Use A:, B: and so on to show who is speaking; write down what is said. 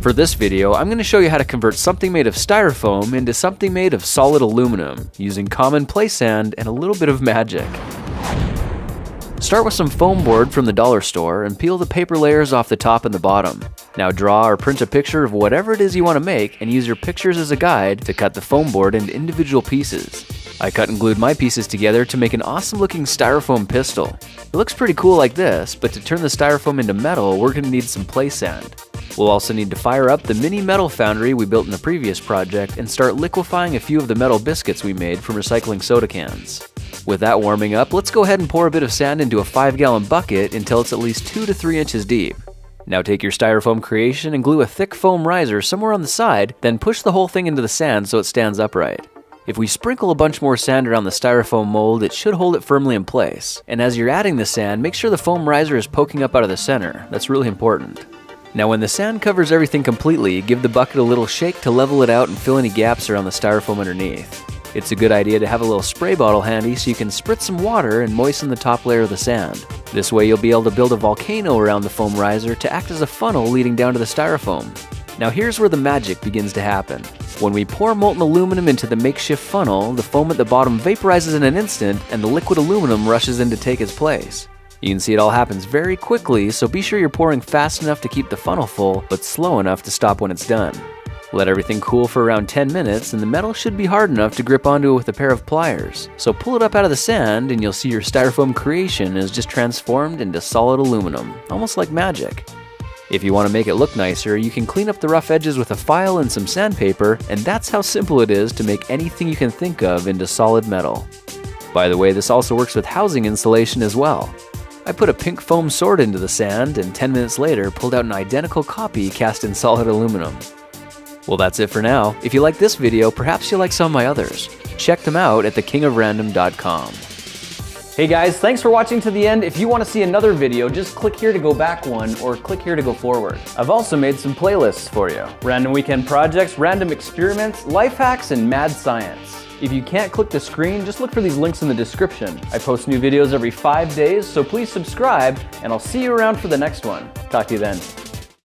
A: For this video, I'm going to show you how to convert something made of styrofoam into something made of solid aluminum, using common play sand and a little bit of magic. Start with some foam board from the dollar store and peel the paper layers off the top and the bottom. Now draw or print a picture of whatever it is you want to make and use your pictures as a guide to cut the foam board into individual pieces. I cut and glued my pieces together to make an awesome looking styrofoam pistol. It looks pretty cool like this, but to turn the styrofoam into metal, we're going to need some play sand. We'll also need to fire up the mini metal foundry we built in the previous project and start liquefying a few of the metal biscuits we made from recycling soda cans. With that warming up, let's go ahead and pour a bit of sand into a 5-gallon bucket until it's at least 2 to 3 inches deep. Now take your styrofoam creation and glue a thick foam riser somewhere on the side, then push the whole thing into the sand so it stands upright. If we sprinkle a bunch more sand around the styrofoam mold, it should hold it firmly in place. And as you're adding the sand, make sure the foam riser is poking up out of the center. That's really important. Now when the sand covers everything completely, give the bucket a little shake to level it out and fill any gaps around the styrofoam underneath. It's a good idea to have a little spray bottle handy so you can spritz some water and moisten the top layer of the sand. This way you'll be able to build a volcano around the foam riser to act as a funnel leading down to the styrofoam. Now here's where the magic begins to happen. When we pour molten aluminum into the makeshift funnel, the foam at the bottom vaporizes in an instant and the liquid aluminum rushes in to take its place. You can see it all happens very quickly, so be sure you're pouring fast enough to keep the funnel full, but slow enough to stop when it's done. Let everything cool for around 10 minutes and the metal should be hard enough to grip onto it with a pair of pliers. So pull it up out of the sand and you'll see your styrofoam creation is just transformed into solid aluminum, almost like magic. If you want to make it look nicer, you can clean up the rough edges with a file and some sandpaper, and that's how simple it is to make anything you can think of into solid metal. By the way, this also works with housing insulation as well. I put a pink foam sword into the sand and 10 minutes later pulled out an identical copy cast in solid aluminum. Well, that's it for now. If you like this video, perhaps you'll like some of my others. Check them out at thekingofrandom.com. Hey guys, thanks for watching to the end. If you want to see another video, just click here to go back one or click here to go forward. I've also made some playlists for you. Random weekend projects, random experiments, life hacks, and mad science. If you can't click the screen, just look for these links in the description. I post new videos every 5 days, so please subscribe, and I'll see you around for the next one. Talk to you then.